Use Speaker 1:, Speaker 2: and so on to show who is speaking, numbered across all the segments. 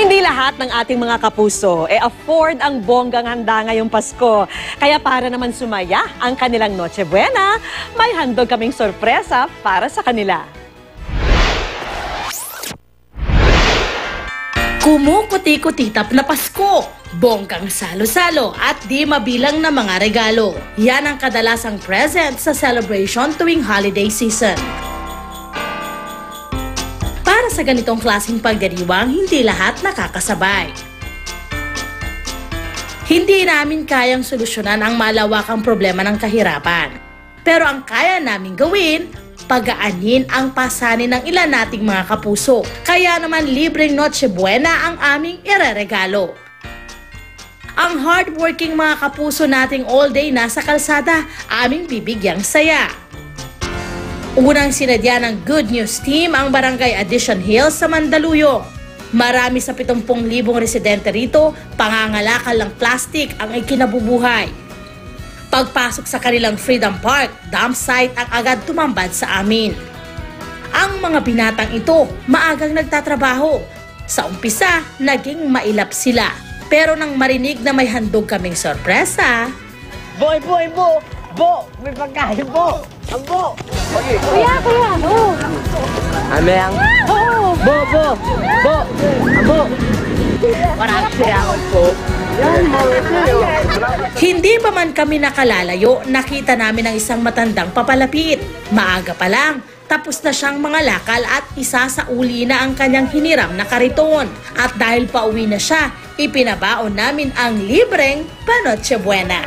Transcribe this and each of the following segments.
Speaker 1: Hindi lahat ng ating mga kapuso afford ang bonggang handa ngayong Pasko. Kaya para naman sumaya ang kanilang Noche Buena, may handog kaming sorpresa para sa kanila.
Speaker 2: Kumukuti-kutitap na Pasko, bonggang salo-salo at di mabilang na mga regalo. Yan ang kadalasang present sa celebration tuwing holiday season. Para sa ganitong klaseng pagdiriwang, hindi lahat nakakasabay. Hindi namin kayang solusyonan ang malawakang problema ng kahirapan. Pero ang kaya namin gawin, pagaanin ang pasanin ng ilan nating mga kapuso. Kaya naman libreng Noche Buena ang aming ireregalo. Ang hardworking mga kapuso nating all day nasa kalsada, aming bibigyang saya. Unang sinadya ng Good News Team ang Barangay Addition Hills sa Mandaluyong. Marami sa 70,000 residente rito, pangangalakal ng plastic ang ikinabubuhay. Pagpasok sa kanilang Freedom Park, dump site ang agad tumambad sa amin. Ang mga binatang ito, maagang nagtatrabaho. Sa umpisa, naging mailap sila. Pero nang marinig na may handog kaming sorpresa,
Speaker 3: Boy! Bo! May pagkain, Bo! Ang Bo!
Speaker 1: Kuya! Oh.
Speaker 3: Ano yan?
Speaker 1: Oh.
Speaker 3: Bo! Ang Bo! Maraming salamat po.
Speaker 2: hindi pa man kami nakalalayo, nakita namin ang isang matandang papalapit. Maaga pa lang, tapos na siyang mangalakal at isa sa uli na ang kanyang hiniram na kariton. At dahil pauwi na siya, ipinabaon namin ang libreng Noche Buena.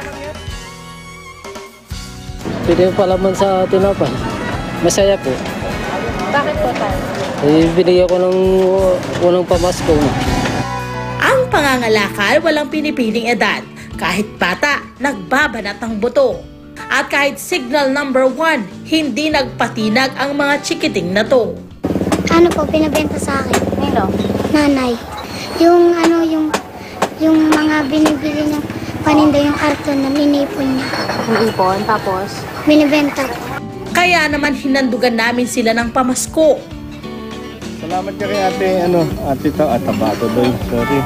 Speaker 4: Pwede pa laman sa tinapay. Masaya po.
Speaker 1: Bakit po tayo?
Speaker 4: Binigyan ko ng unang pamasko.
Speaker 2: Ang pangangalakal walang pinipiling edad. Kahit bata, nagbabanat ng buto. At kahit signal number 1, hindi nagpatinag ang mga chikiting na to.
Speaker 5: Ano po, pinabenta sa akin?
Speaker 1: Nino?
Speaker 5: Nanay. Yung mga binibili niyang paninda, yung karton na inipon niya.
Speaker 1: Ipon, tapos?
Speaker 5: Binibenta.
Speaker 2: Kaya naman hinandugan namin sila ng pamasko.
Speaker 6: Salamat ka kay ate Tabato doy. Sorry.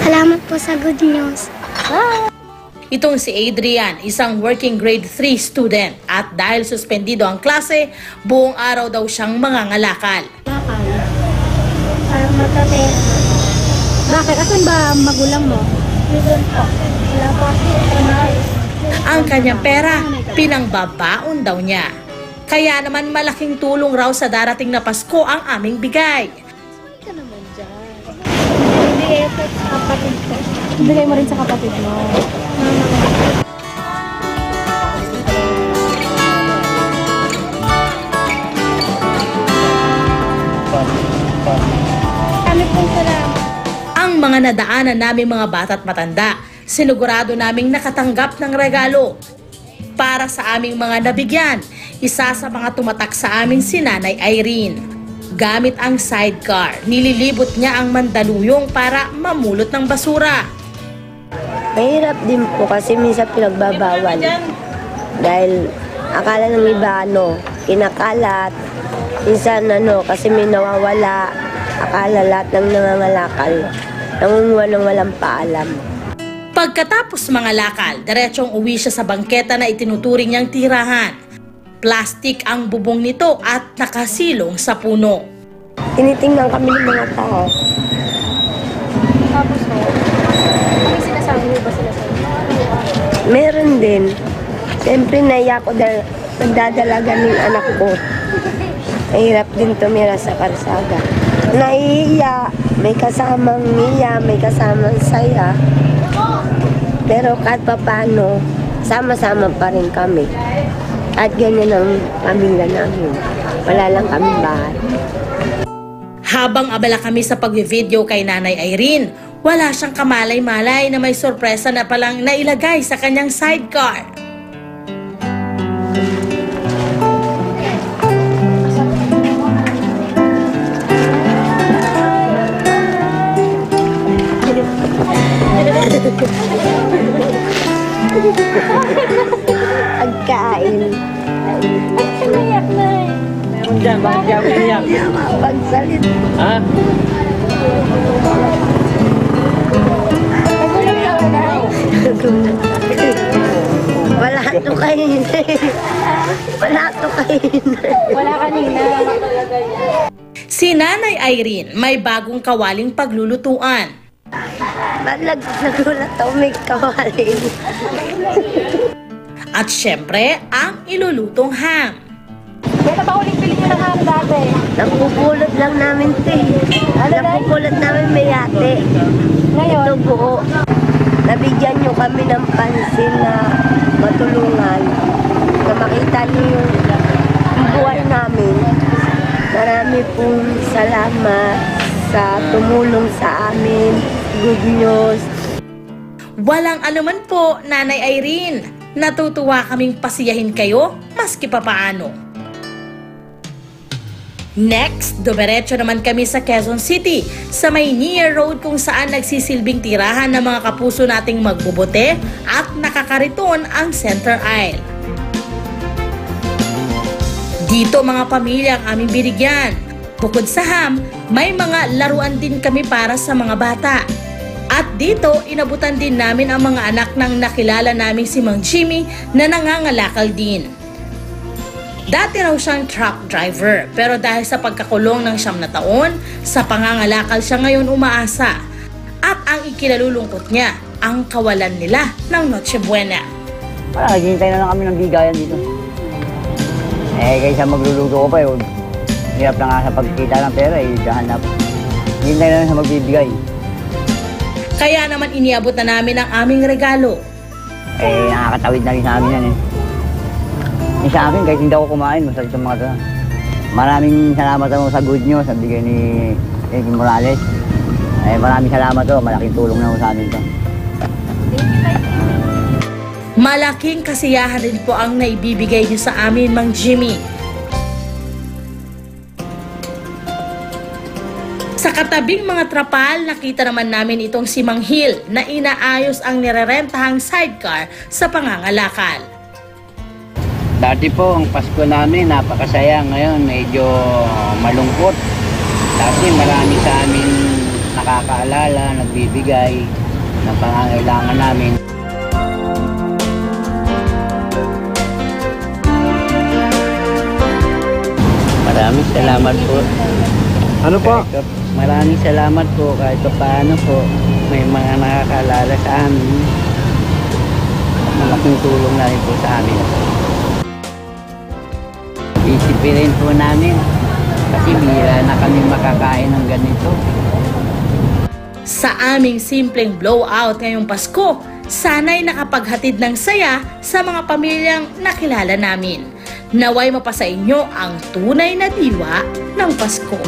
Speaker 5: Salamat po sa good news.
Speaker 2: Itong si Adrian, isang working grade 3 student. At dahil suspendido ang klase, buong araw daw siyang mangangalakal.
Speaker 5: Para magkapera.
Speaker 1: Bakit? Asan ba magulang mo?
Speaker 5: Doon po. Wala po.
Speaker 2: Ang kanyang pera, pinangbabaon daw niya. Kaya naman malaking tulong raw sa darating na Pasko ang aming bigay.
Speaker 5: Bigay po sa kapatid ko.
Speaker 1: Bigay mo rin sa kapatid mo.
Speaker 5: Kami po salamat.
Speaker 2: Ang mga nadaanan naming mga bata't matanda, sinigurado naming nakatanggap ng regalo. Para sa aming mga nabigyan, isa sa mga tumatak sa amin si Nanay Irene. Gamit ang sidecar, nililibot niya ang Mandaluyong para mamulot ng basura.
Speaker 7: Mahirap din po kasi minsan pinagbabawal. Dahil akala ng iba kinakalat. Minsan kasi may nawawala. Akala lahat ng nangangalakal. Nangunguha ng walang paalam.
Speaker 2: Pagkatapos mga lakal, diretsong uwi siya sa bangketa na itinuturing niyang tirahan. Plastik ang bubong nito at nakasilong sa puno.
Speaker 7: Tinitingnan kami ng mga tao.
Speaker 1: Tapos po, may sinasabi mo ba sila sa'yo?
Speaker 7: Meron din. Siyempre naiya ko dahil nagdadalaga ng anak ko. Mahirap din tumira sa kalsada. Naiiya, may kasamang niya, may kasamang saya. Pero kahit pa paano, sama-sama pa rin kami. At ganyan ang pamilya namin. Wala lang kami bahay.
Speaker 2: Habang abala kami sa pag-video kay Nanay Irene, wala siyang kamalay-malay na may sorpresa na palang nailagay sa kanyang sidecar.
Speaker 7: Pagkain.
Speaker 5: Umiyak na eh.
Speaker 3: Meron dyan, bakit kaya umiyak?
Speaker 7: Pagsalit.
Speaker 3: Ha?
Speaker 7: Wala kanina.
Speaker 2: Si Nanay Irene may bagong kawaling paglulutuan.
Speaker 7: Nagulat ako may kawaling.
Speaker 2: At syempre, ang ilulutong ham.
Speaker 5: Kailan ba uling pili nyo ng ham dati?
Speaker 7: Napupulot lang namin ito eh. Napupulot namin may ate.
Speaker 5: Ngayon?
Speaker 7: Ito buo. Nabigyan nyo kami ng pansin na matulungan. Na makita nyo yung buhay namin. Marami pong salamat sa tumulong sa amin. Good news.
Speaker 2: Walang anuman po, Nanay Irene. Natutuwa kaming pasiyahin kayo, maski papaano. Next, dumiretso naman kami sa Quezon City, sa may Near Road kung saan nagsisilbing tirahan ng mga kapuso nating magbubote at nakakariton ang center aisle. Dito mga pamilya ang aming binigyan. Bukod sa ham, may mga laruan din kami para sa mga bata. At dito, inabutan din namin ang mga anak ng nakilala namin si Mang Jimmy na nangangalakal din. Dati raw siyang truck driver, pero dahil sa pagkakulong ng 9 na taon, sa pangangalakal siya ngayon umaasa. At ang ikinalulungkot niya, ang kawalan nila ng Noche Buena.
Speaker 3: Wala, naghihintay na lang kami ng bigayan dito. Kaysa magluluto ko pa yun. Hirap na nga sa pagkita ng pera dahanap. Hintay na lang sa magbibigay.
Speaker 2: Kaya naman iniabot na namin ang aming regalo.
Speaker 3: Nakakatawid na rin sa amin yan eh. Sa akin, kahit hindi ako kumain, masarap sa mga ito. Maraming salamat ako sa good news, sa bigay ni Eric Morales. Maraming salamat to, malaking tulong na sa amin to.
Speaker 2: Malaking kasiyahan din po ang naibibigay niyo sa amin, Mang Jimmy. Sa katabing mga trapal, nakita naman namin itong si Mang Hill na inaayos ang nirerentahang sidecar sa pangangalakal.
Speaker 8: Dati po, ang Pasko namin, napakasaya. Ngayon, medyo malungkot. Dati marami sa amin nakakaalala, nagbibigay ng pangangailangan namin. Maraming salamat po.
Speaker 6: Ano po?
Speaker 8: Maraming salamat po kahit paano po may mga nakakaalala sa amin. Malaking tulong na rin po sa amin. Isipin rin po namin kasi bihira na kami makakain ng ganito.
Speaker 2: Sa aming simpleng blowout ngayong Pasko, sana'y nakapaghatid ng saya sa mga pamilyang nakilala namin. Naway mapasa inyo ang tunay na diwa ng Pasko.